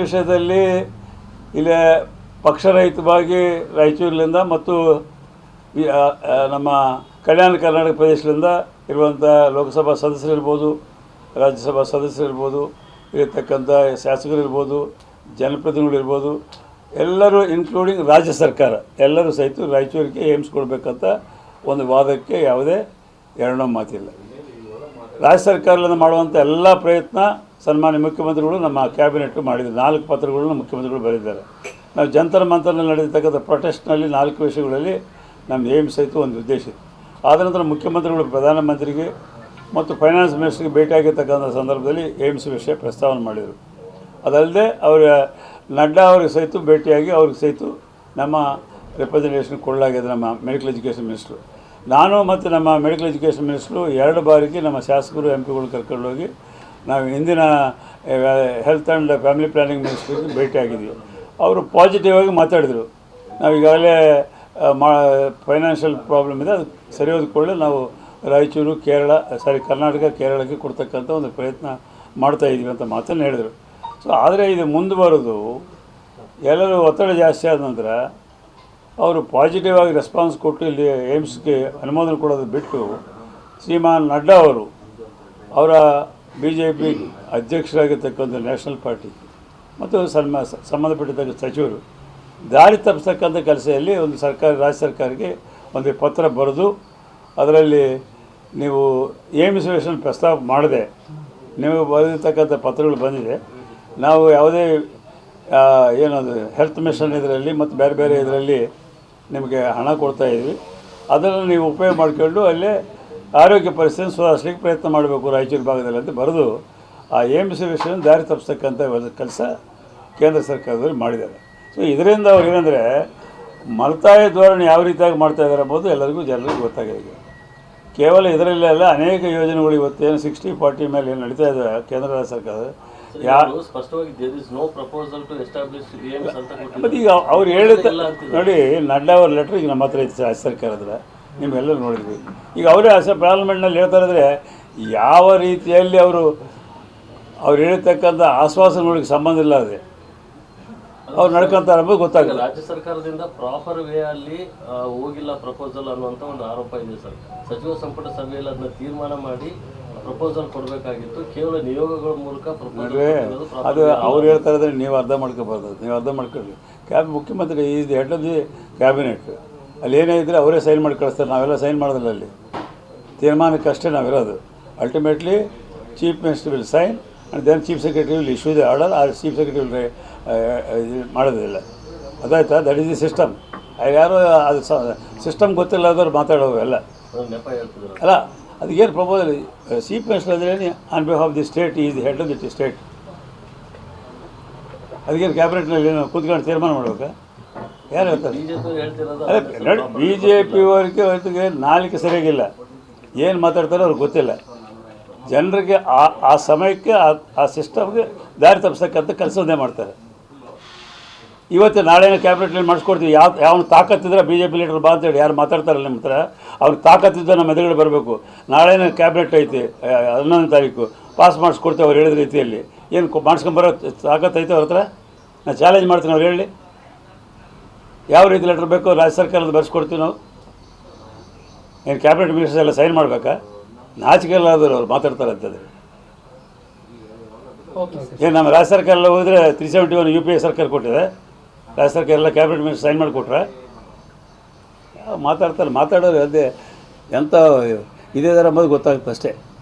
ವಿಷಯದಲ್ಲಿ ಇಲ್ಲಿ ಪಕ್ಷರಹಿತವಾಗಿ ರಾಯಚೂರಿನಿಂದ ಮತ್ತು ನಮ್ಮ ಕಲ್ಯಾಣ ಕರ್ನಾಟಕ ಪ್ರದೇಶದಿಂದ ಇರುವಂಥ ಲೋಕಸಭಾ ಸದಸ್ಯರಿರ್ಬೋದು, ರಾಜ್ಯಸಭಾ ಸದಸ್ಯರಿರ್ಬೋದು, ಇರತಕ್ಕಂಥ ಶಾಸಕರಿರ್ಬೋದು, ಜನಪ್ರತಿನಿಧಿಗಳಿರ್ಬೋದು, ಎಲ್ಲರೂ ಇನ್ಕ್ಲೂಡಿಂಗ್ ರಾಜ್ಯ ಸರ್ಕಾರ ಎಲ್ಲರೂ ಸಹಿತ ರಾಯಚೂರಿಗೆ ಏಮ್ಸ್ ಕೊಡಬೇಕಂತ ಒಂದು ವಾದಕ್ಕೆ ಯಾವುದೇ ಎರಡನೇ ಮಾತಿಲ್ಲ. ರಾಜ್ಯ ಸರ್ಕಾರದಿಂದ ಮಾಡುವಂಥ ಎಲ್ಲ ಪ್ರಯತ್ನ ಸನ್ಮಾನ್ಯ ಮುಖ್ಯಮಂತ್ರಿಗಳು ನಮ್ಮ ಕ್ಯಾಬಿನೆಟ್ ಮಾಡಿದ್ದಾರೆ. 4 ಪತ್ರಗಳನ್ನು ಮುಖ್ಯಮಂತ್ರಿಗಳು ಬರೆದಿದ್ದಾರೆ. ನಾವು ಜಂತರ ಮಂತರಲ್ಲಿ ನಡೆದಿರ್ತಕ್ಕಂಥ ಪ್ರೊಟೆಸ್ಟ್ನಲ್ಲಿ 4 ವಿಷಯಗಳಲ್ಲಿ ನಮ್ಮ ಏಮ್ಸ್ ಸಹಿತ ಒಂದು ಉದ್ದೇಶ ಇತ್ತು. ಆದ ನಂತರ ಮುಖ್ಯಮಂತ್ರಿಗಳು ಪ್ರಧಾನಮಂತ್ರಿಗೆ ಮತ್ತು ಫೈನಾನ್ಸ್ ಮಿನಿಸ್ಟ್ರಿಗೆ ಭೇಟಿಯಾಗಿರ್ತಕ್ಕಂಥ ಸಂದರ್ಭದಲ್ಲಿ ಏಮ್ಸ್ ವಿಷಯ ಪ್ರಸ್ತಾವನೆ ಮಾಡಿದರು. ಅದಲ್ಲದೆ ಅವರ ನಡ್ಡಾ ಅವ್ರಿಗೆ ಸಹಿತ ಭೇಟಿಯಾಗಿ ಅವ್ರಿಗೆ ಸಹಿತ ನಮ್ಮ ರೆಪ್ರೆಸೆಂಟೇಷನ್ ಕೊಡಲಾಗಿದೆ ನಮ್ಮ ಮೆಡಿಕಲ್ ಎಜುಕೇಷನ್ ಮಿನಿಸ್ಟ್ರು. ನಾನು ಮತ್ತು ನಮ್ಮ ಮೆಡಿಕಲ್ ಎಜುಕೇಷನ್ ಮಿನಿಸ್ಟ್ರು 2 ಬಾರಿಗೆ ನಮ್ಮ ಶಾಸಕರು MP ಗಳು ಕರ್ಕೊಂಡೋಗಿ ನಾವು ಹಿಂದಿನ ಹೆಲ್ತ್ ಆ್ಯಂಡ್ ಫ್ಯಾಮಿಲಿ ಪ್ಲ್ಯಾನಿಂಗ್ ಮಿನಿಸ್ಟ್ರಿಗೆ ಭೇಟಿಯಾಗಿದ್ವಿ. ಅವರು ಪಾಸಿಟಿವ್ ಆಗಿ ಮಾತಾಡಿದರು. ನಾವು ಈಗಾಗಲೇ ಫೈನಾನ್ಷಿಯಲ್ ಪ್ರಾಬ್ಲಮ್ ಇದೆ, ಅದು ಸರಿ ಹೋದ್ಕೊಳ್ಳಿ ನಾವು ರಾಯಚೂರು ಕರ್ನಾಟಕ ಕೇರಳಕ್ಕೆ ಕೊಡ್ತಕ್ಕಂಥ ಒಂದು ಪ್ರಯತ್ನ ಮಾಡ್ತಾಯಿದ್ದೀವಿ ಅಂತ ಮಾತನ್ನು ಹೇಳಿದರು. ಸೊ ಆದರೆ ಇದು ಮುಂದೆ ಬರೋದು ಎಲ್ಲರೂ ಒತ್ತಡ ಜಾಸ್ತಿ ಆದ ನಂತರ ಅವರು ಪಾಸಿಟಿವ್ ಆಗಿ ರೆಸ್ಪಾನ್ಸ್ ಕೊಟ್ಟು ಇಲ್ಲಿ ಏಮ್ಸ್ಗೆ ಅನುಮೋದನೆ ಕೊಡೋದು ಬಿಟ್ಟು ಶ್ರೀಮಾನ್ ನಡ್ಡಾ ಅವರು ಅವರ BJP ಅಧ್ಯಕ್ಷರಾಗಿರ್ತಕ್ಕಂಥ ನ್ಯಾಷನಲ್ ಪಾರ್ಟಿ ಮತ್ತು ಸಂಬಂಧಪಟ್ಟಿರ್ತಕ್ಕಂಥ ಸಚಿವರು ದಾರಿ ತಪ್ಪಿಸ್ತಕ್ಕಂಥ ಕೆಲಸದಲ್ಲಿ ಒಂದು ರಾಜ್ಯ ಸರ್ಕಾರಕ್ಕೆ ಒಂದು ಪತ್ರ ಬರೆದು ಅದರಲ್ಲಿ ನೀವು ಏಮ್ಸ್ ವಿಷಯ ಪ್ರಸ್ತಾಪ ಮಾಡಿದೆ, ನೀವು ಬರೆದಿರ್ತಕ್ಕಂಥ ಪತ್ರಗಳು ಬಂದಿದೆ, ನಾವು ಯಾವುದೇ ಏನದು ಹೆಲ್ತ್ ಮಿಷನ್ ಇದರಲ್ಲಿ ಮತ್ತು ಬೇರೆ ಬೇರೆ ಇದರಲ್ಲಿ ನಿಮಗೆ ಹಣ ಕೊಡ್ತಾಯಿದ್ವಿ, ಅದನ್ನು ನೀವು ಉಪಯೋಗ ಮಾಡಿಕೊಂಡು ಅಲ್ಲೇ ಆರೋಗ್ಯ ಪರಿಸ್ಥಿತಿ ಸುಧಾರಿಸಲಿಕ್ಕೆ ಪ್ರಯತ್ನ ಮಾಡಬೇಕು ರಾಯಚೂರು ಭಾಗದಲ್ಲಿ ಅಂತ ಬರೆದು ಆ ಏಮ್ಸ್ ವಿಷಯವನ್ನು ದಾರಿ ತಪ್ಪಿಸ್ತಕ್ಕಂಥ ಕೆಲಸ ಕೇಂದ್ರ ಸರ್ಕಾರದಲ್ಲಿ ಮಾಡಿದ್ದಾರೆ. ಸೊ ಇದರಿಂದ ಅವ್ರು ಏನಂದರೆ ಮಲತಾಯ ಧೋರಣೆ ಯಾವ ರೀತಿಯಾಗಿ ಮಾಡ್ತಾಯಿದ್ದಾರೆ ಎಂಬುದು ಜನರಿಗೂ ಗೊತ್ತಾಗಿದೆ. ಕೇವಲ ಇದರಲ್ಲೇ ಅಲ್ಲ, ಅನೇಕ ಯೋಜನೆಗಳು ಇವತ್ತೇನು 60-40 ಮೇಲೆ ಏನು ನಡೀತಾ ಇದೆ ಕೇಂದ್ರ ಸರ್ಕಾರ ಮತ್ತು ಈಗ ಅವ್ರು ಹೇಳಿದ ನೋಡಿ, ನಡ್ಡಾ ಅವ್ರ ಲೆಟ್ರ್ ಈಗ ನಮ್ಮ ಹತ್ರ ಇತ್ತು ರಾಜ್ಯ ಸರ್ಕಾರದ, ನಿಮ್ಮೆಲ್ಲರೂ ನೋಡಿದ್ವಿ. ಈಗ ಅವರೇ ಪಾರ್ಲಿಮೆಂಟ್ನಲ್ಲಿ ಹೇಳ್ತಾ ಇದ್ರೆ ಯಾವ ರೀತಿಯಲ್ಲಿ ಅವ್ರು ಹೇಳಿರ್ತಕ್ಕಂಥ ಆಶ್ವಾಸನೆಗಳಿಗೆ ಸಂಬಂಧ ಇಲ್ಲ, ಅದೇ ಅವ್ರು ನಡ್ಕೊಂತಾರೆ ಅನ್ನೋದು ಗೊತ್ತಾಗಲ್ಲ. ರಾಜ್ಯ ಸರ್ಕಾರದಿಂದ ಪ್ರಾಪರ್ ವೇ ಅಲ್ಲಿ ಹೋಗಿಲ್ಲ ಪ್ರಪೋಸಲ್ ಅನ್ನುವಂಥ ಒಂದು ಆರೋಪ ಇದೆ ಸರ್. ಸಚಿವ ಸಂಪುಟ ಸಭೆಯಲ್ಲಿ ಅದನ್ನ ತೀರ್ಮಾನ ಮಾಡಿ ಪ್ರಪೋಸಲ್ ಕೊಡಬೇಕಾಗಿತ್ತು, ಕೇವಲ ನಿಯೋಗಗಳ ಮೂಲಕ ಅದು ಅವ್ರು ಹೇಳ್ತಾ ಇದ್ರೆ ನೀವು ಅರ್ಧ ಮಾಡ್ಕೋಬಾರ್ದು, ನೀವು ಅರ್ಧ ಮಾಡ್ಕೊಳ್ಳಿ. ಮುಖ್ಯಮಂತ್ರಿ is the head of the cabinet, ಅಲ್ಲಿ ಏನೇ ಇದ್ದರೆ ಅವರೇ ಸೈನ್ ಮಾಡಿ ಕಳಿಸ್ತಾರೆ, ನಾವೆಲ್ಲ ಸೈನ್ ಮಾಡೋದಿಲ್ಲ. ಅಲ್ಲಿ ತೀರ್ಮಾನಕ್ಕಷ್ಟೇ ನಾವಿರೋದು. Ultimately chief minister will sign and then chief secretary will issue the order, ಆ ಚೀಫ್ ಸೆಕ್ರೆಟರಿ ವಿಲ್ ಮಾಡೋದಿಲ್ಲ. ಅದಾಯ್ತಾ? That is the system. ಯಾರು ಅದು ಸಿಸ್ಟಮ್ ಗೊತ್ತಿಲ್ಲ ಅದವ್ರು ಮಾತಾಡೋರು ಎಲ್ಲ ಅಲ್ಲ. ಅದಕ್ಕೇನು ಪ್ರಪೋಸಲ್ ಚೀಫ್ ಮಿನಿಸ್ಟರ್ ಅಂದರೆ on behalf the state is the head of the state. ಅದಕ್ಕೇನು ಕ್ಯಾಬಿನೆಟ್ನಲ್ಲಿ ಏನು ಕೂತ್ಕೊಂಡು ತೀರ್ಮಾನ ಮಾಡ್ಬೇಕಾ? ಯಾರು ಹೇಳ್ತಾರೆ? ಅದೇ BJP ಅವ್ರಿಗೆ ನಾಲಿಗೆ ಸರಿಯಾಗಿಲ್ಲ, ಏನು ಮಾತಾಡ್ತಾರೋ ಅವ್ರಿಗೆ ಗೊತ್ತಿಲ್ಲ. ಜನರಿಗೆ ಆ ಸಮಯಕ್ಕೆ ಆ ಸಿಸ್ಟಮ್ಗೆ ದಾರಿ ತಪ್ಪಿಸ್ತಕ್ಕಂಥ ಕೆಲಸವನ್ನೇ ಮಾಡ್ತಾರೆ. ಇವತ್ತು ನಾಳೆನೇ ಕ್ಯಾಬಿನೆಟ್ನಲ್ಲಿ ಮಾಡಿಸ್ಕೊಡ್ತೀವಿ. ಯಾವನು ತಾಕತ್ತಿದ್ರೆ BJP ಲೀಡರ್ ಬಾ ಅಂತೇಳಿ ಯಾರು ಮಾತಾಡ್ತಾರಲ್ಲ ನಿಮ್ಮ ಹತ್ರ, ಅವ್ರಿಗೆ ತಾಕತ್ತಿದ್ದ ನಮ್ಮ ಎದುರುಗಡೆ ಬರಬೇಕು. ನಾಳೆನೇ ಕ್ಯಾಬಿನೆಟ್ ಐತಿ 11ನೇ ತಾರೀಕು, ಪಾಸ್ ಮಾಡಿಸ್ಕೊಡ್ತೇವೆ ಅವ್ರು ಹೇಳಿದ ರೀತಿಯಲ್ಲಿ. ಏನು ಮಾಡಿಸ್ಕೊಂಬರೋ ತಾಕತ್ತು ಐತೆ ಅವ್ರ ಹತ್ರ? ನಾನು ಚಾಲೆಂಜ್ ಮಾಡ್ತೀನಿ, ಅವ್ರು ಹೇಳಿ ಯಾವ ರೀತಿ ಲೆಟ್ರ್ ಬೇಕೋ ರಾಜ್ಯ ಸರ್ಕಾರದ ಬರೆಸ್ಕೊಡ್ತೀವಿ ನಾವು. ಏನು ಕ್ಯಾಬಿನೆಟ್ ಮಿನಿಸ್ಟರ್ಸ್ ಎಲ್ಲ ಸೈನ್ ಮಾಡಬೇಕಾ? ನಾಚಿಕೆಲ್ಲಾದರೂ ಅವ್ರು ಮಾತಾಡ್ತಾರೆ ಅಂತಂದರೆ ಏನು ನಮ್ಮ ರಾಜ್ಯ ಸರ್ಕಾರ ಎಲ್ಲ ಹೋದರೆ 371 UPA ಸರ್ಕಾರ ಕೊಟ್ಟಿದೆ, ರಾಜ್ಯ ಸರ್ಕಾರ ಎಲ್ಲ ಕ್ಯಾಬಿನೆಟ್ ಮಿನಿಸ್ಟರ್ ಸೈನ್ ಮಾಡಿಕೊಟ್ರೆ ಮಾತಾಡ್ತಾರೆ. ಮಾತಾಡೋರು ಅದೇ ಎಂಥ ಇದೇ ಥರ ಅಂಬೋದು ಗೊತ್ತಾಗುತ್ತೆ ಅಷ್ಟೇ.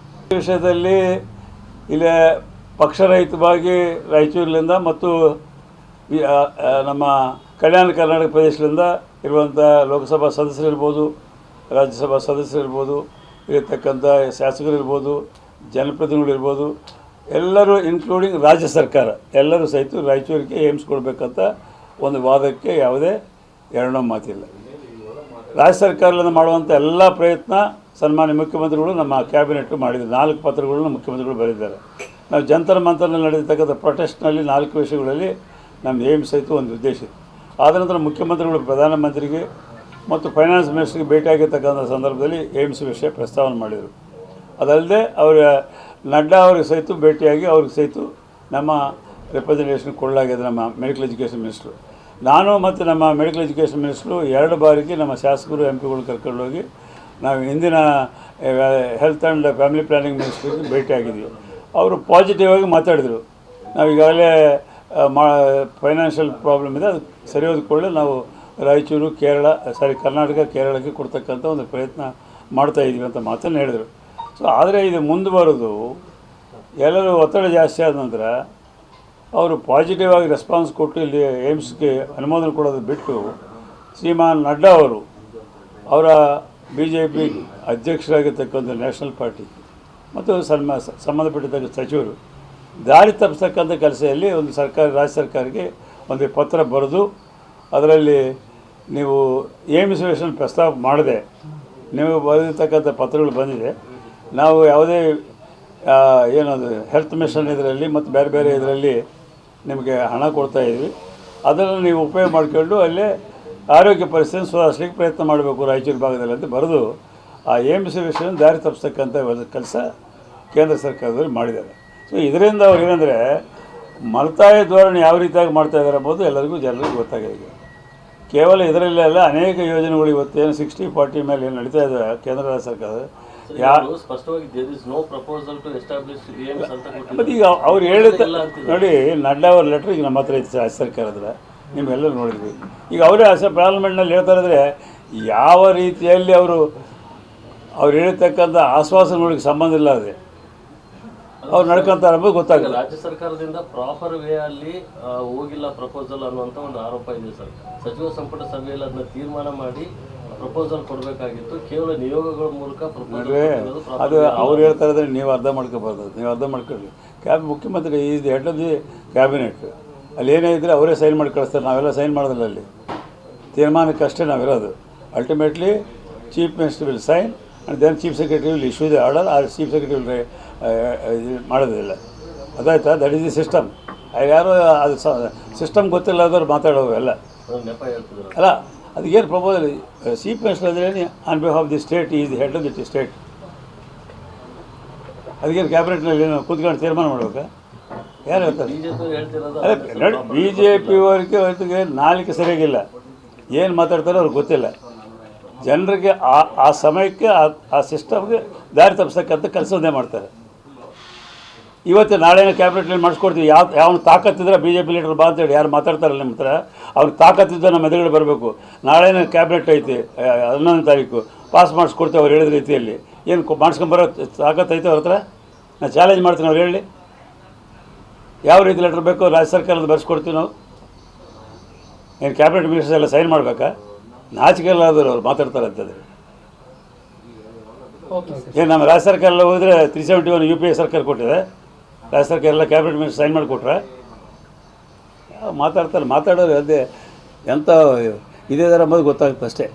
ಈ ವಿಷಯದಲ್ಲಿ ಇಲ್ಲಿ ಪಕ್ಷರಹಿತವಾಗಿ ರಾಯಚೂರಿನಿಂದ ಮತ್ತು ನಮ್ಮ ಕಲ್ಯಾಣ ಕರ್ನಾಟಕ ಪ್ರದೇಶದಿಂದ ಇರುವಂಥ ಲೋಕಸಭಾ ಸದಸ್ಯರಿರ್ಬೋದು, ರಾಜ್ಯಸಭಾ ಸದಸ್ಯರಿರ್ಬೋದು, ಇರತಕ್ಕಂಥ ಶಾಸಕರಿರ್ಬೋದು, ಜನಪ್ರತಿನಿಧಿಗಳಿರ್ಬೋದು, ಎಲ್ಲರೂ ಇನ್ಕ್ಲೂಡಿಂಗ್ ರಾಜ್ಯ ಸರ್ಕಾರ ಎಲ್ಲರೂ ಸಹಿತ ರಾಯಚೂರಿಗೆ ಏಮ್ಸ್ ಕೊಡಬೇಕಂತ ಒಂದು ವಾದಕ್ಕೆ ಯಾವುದೇ ಎರಡನೇ ಮಾತಿಲ್ಲ. ರಾಜ್ಯ ಸರ್ಕಾರದಿಂದ ಮಾಡುವಂಥ ಎಲ್ಲ ಪ್ರಯತ್ನ ಸನ್ಮಾನ್ಯ ಮುಖ್ಯಮಂತ್ರಿಗಳು ನಮ್ಮ ಕ್ಯಾಬಿನೆಟ್ ಮಾಡಿದ್ದಾರೆ. 4 ಪತ್ರಗಳನ್ನು ಮುಖ್ಯಮಂತ್ರಿಗಳು ಬರೆದಿದ್ದಾರೆ. ನಾವು ಜಂತರ ಮಂತರಲ್ಲಿ ನಡೆದಿರ್ತಕ್ಕಂಥ ಪ್ರೊಟೆಸ್ಟ್ನಲ್ಲಿ 4 ವಿಷಯಗಳಲ್ಲಿ ನಮ್ಮ ಏಮ್ಸ್ ಸಹಿತ ಒಂದು ಉದ್ದೇಶ ಇತ್ತು. ಆದ ನಂತರ ಮುಖ್ಯಮಂತ್ರಿಗಳು ಪ್ರಧಾನಮಂತ್ರಿಗೆ ಮತ್ತು ಫೈನಾನ್ಸ್ ಮಿನಿಸ್ಟ್ರಿಗೆ ಭೇಟಿಯಾಗಿರ್ತಕ್ಕಂಥ ಸಂದರ್ಭದಲ್ಲಿ ಏಮ್ಸ್ ವಿಷಯ ಪ್ರಸ್ತಾವನೆ ಮಾಡಿದರು. ಅದಲ್ಲದೆ ಅವರ ನಡ್ಡಾ ಅವ್ರಿಗೆ ಸಹಿತ ಭೇಟಿಯಾಗಿ ಅವ್ರಿಗೆ ಸಹಿತ ನಮ್ಮ ರೆಪ್ರೆಸೆಂಟೇಷನ್ ಕೊಡಲಾಗಿದೆ ನಮ್ಮ ಮೆಡಿಕಲ್ ಎಜುಕೇಷನ್ ಮಿನಿಸ್ಟ್ರು. ನಾನು ಮತ್ತು ನಮ್ಮ ಮೆಡಿಕಲ್ ಎಜುಕೇಷನ್ ಮಿನಿಸ್ಟ್ರು 2 ಬಾರಿಗೆ ನಮ್ಮ ಶಾಸಕರು MP ಗಳು ಕರ್ಕೊಂಡೋಗಿ ನಾವು ಹಿಂದಿನ ಹೆಲ್ತ್ ಆ್ಯಂಡ್ ಫ್ಯಾಮಿಲಿ ಪ್ಲ್ಯಾನಿಂಗ್ ಮಿನಿಸ್ಟ್ರಿಗೆ ಭೇಟಿಯಾಗಿದ್ವಿ. ಅವರು ಪಾಸಿಟಿವ್ ಆಗಿ ಮಾತಾಡಿದರು. ನಾವು ಈಗಾಗಲೇ ಫೈನಾನ್ಷಿಯಲ್ ಪ್ರಾಬ್ಲಮ್ ಇದೆ, ಅದು ಸರಿ ಹೋದ್ಕೊಳ್ಳಿ ನಾವು ರಾಯಚೂರು ಕರ್ನಾಟಕ ಕೇರಳಕ್ಕೆ ಕೊಡ್ತಕ್ಕಂಥ ಒಂದು ಪ್ರಯತ್ನ ಮಾಡ್ತಾಯಿದ್ದೀವಿ ಅಂತ ಮಾತನ್ನು ಹೇಳಿದರು. ಸೊ ಆದರೆ ಇದು ಮುಂದುವರೆದು ಎಲ್ಲರೂ ಒತ್ತಡ ಜಾಸ್ತಿ ಆದ ನಂತರ ಅವರು ಪಾಸಿಟಿವ್ ಆಗಿ ರೆಸ್ಪಾನ್ಸ್ ಕೊಟ್ಟು ಇಲ್ಲಿ ಏಮ್ಸ್ಗೆ ಅನುಮೋದನೆ ಕೊಡೋದು ಬಿಟ್ಟು ಶ್ರೀಮಾನ್ ನಡ್ಡಾ ಅವರು ಅವರ BJP ಅಧ್ಯಕ್ಷರಾಗಿರ್ತಕ್ಕಂಥ ನ್ಯಾಷನಲ್ ಪಾರ್ಟಿ ಮತ್ತು ಸಂಬಂಧಪಟ್ಟಿದ್ದ ಸಚಿವರು ದಾರಿ ತಪ್ಪಿಸ್ತಕ್ಕಂಥ ಕೆಲಸದಲ್ಲಿ ಒಂದು ರಾಜ್ಯ ಸರ್ಕಾರಕ್ಕೆ ಒಂದು ಪತ್ರ ಬರೆದು ಅದರಲ್ಲಿ ನೀವು ಏಮ್ಸ್ ಪ್ರಸ್ತಾವ ಮಾಡದೆ ನೀವು ಬರೆದಿರ್ತಕ್ಕಂಥ ಪತ್ರಗಳು ಬಂದಿದೆ. ನಾವು ಯಾವುದೇ ಏನದು ಹೆಲ್ತ್ ಮಿಷನ್ ಇದರಲ್ಲಿ ಮತ್ತು ಬೇರೆ ಬೇರೆ ಇದರಲ್ಲಿ ನಿಮಗೆ ಹಣ ಕೊಡ್ತಾಯಿದ್ವಿ, ಅದನ್ನು ನೀವು ಉಪಯೋಗ ಮಾಡಿಕೊಂಡು ಅಲ್ಲೇ ಆರೋಗ್ಯ ಪರಿಸ್ಥಿತಿ ಸುಧಾರಿಸಲಿಕ್ಕೆ ಪ್ರಯತ್ನ ಮಾಡಬೇಕು ರಾಯಚೂರು ಭಾಗದಲ್ಲಿ ಅಂತ ಬರೆದು ಆ ಏಮ್ಸ್ ದಾರಿ ತಪ್ಪಿಸ್ತಕ್ಕಂಥ ಕೆಲಸ ಕೇಂದ್ರ ಸರ್ಕಾರದಲ್ಲಿ ಮಾಡಿದ್ದಾರೆ. ಸೊ ಇದರಿಂದ ಅವ್ರು ಏನಂದರೆ ಮಲತಾಯ ಧೋರಣೆ ಯಾವ ರೀತಿಯಾಗಿ ಮಾಡ್ತಾಯಿದ್ದಾರೆ ಎಂಬುದು ಜನರಿಗೂ ಗೊತ್ತಾಗಿದೆ. ಕೇವಲ ಇದರಲ್ಲೇ ಅಲ್ಲ, ಅನೇಕ ಯೋಜನೆಗಳು ಇವತ್ತೇನು 60-40 ಮೇಲೆ ಏನು ನಡೀತಾ ಇದೆ ಕೇಂದ್ರ ರಾಜ್ಯ ಸರ್ಕಾರ ಸ್ಪಷ್ಟವಾಗಿ ಮತ್ತು ಈಗ ಅವ್ರು ಹೇಳಿದ ನೋಡಿ, ನಡ್ಡಾ ಅವ್ರ ಲೆಟ್ರ್ ಈಗ ನಮ್ಮ ಹತ್ರ ಇತ್ತು ರಾಜ್ಯ ಸರ್ಕಾರದ, ನಿಮ್ಮೆಲ್ಲರೂ ನೋಡಿದ್ವಿ. ಈಗ ಅವರೇ ಪಾರ್ಲಿಮೆಂಟ್ನಲ್ಲಿ ಹೇಳ್ತಾ ಇದ್ರೆ ಯಾವ ರೀತಿಯಲ್ಲಿ ಅವ್ರು ಹೇಳಿರ್ತಕ್ಕಂಥ ಆಶ್ವಾಸನೆಗಳಿಗೆ ಸಂಬಂಧ ಇಲ್ಲ, ಅದೇ ಅವ್ರು ನಡ್ಕೊಂತಾರೆ ಅಂಬೋದು ಗೊತ್ತಾಗಲ್ಲ. ರಾಜ್ಯ ಸರ್ಕಾರದಿಂದ ಪ್ರಾಪರ್ ವೇ ಅಲ್ಲಿ ಹೋಗಿಲ್ಲ ಪ್ರಪೋಸಲ್ ಅನ್ನುವಂಥ ಒಂದು ಆರೋಪ ಇದೆ ಸರ್. ಸಚಿವ ಸಂಪುಟ ಸಭೆಯಲ್ಲಿ ಅದನ್ನ ತೀರ್ಮಾನ ಮಾಡಿ ಪ್ರಪೋಸಲ್ ಕೊಡಬೇಕಾಗಿತ್ತು, ಕೇವಲ ನಿಯೋಗಗಳ ಮೂಲಕ ಅದು ಅವ್ರು ಹೇಳ್ತಾ ಇದ್ರೆ ನೀವು ಅರ್ಧ ಮಾಡ್ಕೋಬಾರ್ದು, ನೀವು ಅರ್ಧ ಮಾಡ್ಕೊಳ್ಳಿ. ಮುಖ್ಯಮಂತ್ರಿ is the head of the cabinet, ಅಲ್ಲಿ ಏನೇ ಇದ್ದರೆ ಅವರೇ ಸೈನ್ ಮಾಡಿ ಕಳಿಸ್ತಾರೆ, ನಾವೆಲ್ಲ ಸೈನ್ ಮಾಡೋದಿಲ್ಲ. ಅಲ್ಲಿ ತೀರ್ಮಾನಕ್ಕಷ್ಟೇ ನಾವಿರೋದು. Ultimately chief minister will sign and then chief secretary will issue the order, ಆ ಚೀಫ್ ಸೆಕ್ರೆಟರಿ ವಿಲ್ ಮಾಡೋದಿಲ್ಲ. ಅದಾಯ್ತಾ? That is the system. ಯಾರು ಅದು ಸಿಸ್ಟಮ್ ಗೊತ್ತಿಲ್ಲದವ್ರು ಮಾತಾಡೋರು ಎಲ್ಲ ಅಲ್ಲ. ಅದಕ್ಕೇನು ಪ್ರಪೋಸಲ್ ಚೀಫ್ ಮಿನಿಸ್ಟರ್ ಅಂದರೆ on behalf of the state is the head of the state. ಅದಕ್ಕೇನು ಕ್ಯಾಬಿನೆಟ್ನಲ್ಲಿ ಏನು ಕೂತ್ಕೊಂಡು ತೀರ್ಮಾನ ಮಾಡ್ಬೇಕಾ? ಯಾರು ಹೇಳ್ತಾರೆ? ನೋಡಿ, BJP ಅವ್ರಿಗೆ ನಾಲಿಗೆ ಸರಿಯಾಗಿಲ್ಲ, ಏನು ಮಾತಾಡ್ತಾರೋ ಅವ್ರಿಗೆ ಗೊತ್ತಿಲ್ಲ. ಜನರಿಗೆ ಆ ಸಮಯಕ್ಕೆ ಆ ಸಿಸ್ಟಮ್ಗೆ ದಾರಿ ತಪ್ಪಿಸ್ತಕ್ಕಂಥ ಕೆಲಸವನ್ನೇ ಮಾಡ್ತಾರೆ. ಇವತ್ತು ನಾಳೆನೇ ಕ್ಯಾಬಿನೆಟ್ನಲ್ಲಿ ಮಾಡಿಸ್ಕೊಡ್ತೀವಿ. ಯಾವನು ತಾಕತ್ತಿದ್ರೆ BJP ಲೀಡರ್ ಬಾ ಅಂತೇಳಿ ಯಾರು ಮಾತಾಡ್ತಾರಲ್ಲ ನಿಮ್ಮ ಹತ್ರ, ಅವ್ರಿಗೆ ತಾಕತ್ತಿದ್ದ ನಮ್ಮ ಎದುರುಗಡೆ ಬರಬೇಕು. ನಾಳೆನೇ ಕ್ಯಾಬಿನೆಟ್ ಐತಿ 11ನೇ ತಾರೀಕು, ಪಾಸ್ ಮಾಡಿಸ್ಕೊಡ್ತೀವಿ ಅವ್ರು ಹೇಳಿದ ರೀತಿಯಲ್ಲಿ. ಏನು ಮಾಡಿಸ್ಕೊಂಬರೋ ತಾಕತ್ತೈತೆ ಅವ್ರ ಹತ್ರ? ನಾನು ಚಾಲೆಂಜ್ ಮಾಡ್ತೀನಿ, ಅವ್ರು ಹೇಳಿ ಯಾವ ರೀತಿ ಲೆಟ್ರ್ ಬೇಕೋ ರಾಜ್ಯ ಸರ್ಕಾರದ ಬರೆಸ್ಕೊಡ್ತೀವಿ ನಾವು. ಏನು ಕ್ಯಾಬಿನೆಟ್ ಮಿನಿಸ್ಟರ್ಸ್ ಎಲ್ಲ ಸೈನ್ ಮಾಡಬೇಕಾ? ನಾಚಿಕೆ ಎಲ್ಲಾದರೂ ಅವ್ರು ಮಾತಾಡ್ತಾರೆ ಅಂತಂದರೆ. ಏನು ನಮ್ಮ ರಾಜ್ಯ ಸರ್ಕಾರ ಎಲ್ಲ ಹೋದರೆ 371 UPA ಸರ್ಕಾರ ಕೊಟ್ಟಿದೆ, ರಾಜ್ಯ ಸರ್ಕಾರ ಎಲ್ಲ ಕ್ಯಾಬಿನೆಟ್ ಮಿನಿಸ್ಟರ್ ಸೈನ್ ಮಾಡಿಕೊಟ್ರೆ ಮಾತಾಡ್ತಾರೆ. ಮಾತಾಡೋರು ಅದೇ ಎಂಥ ಇದೇ ಥರ ಅಂಬೋದು ಗೊತ್ತಾಗುತ್ತೆ ಅಷ್ಟೇ.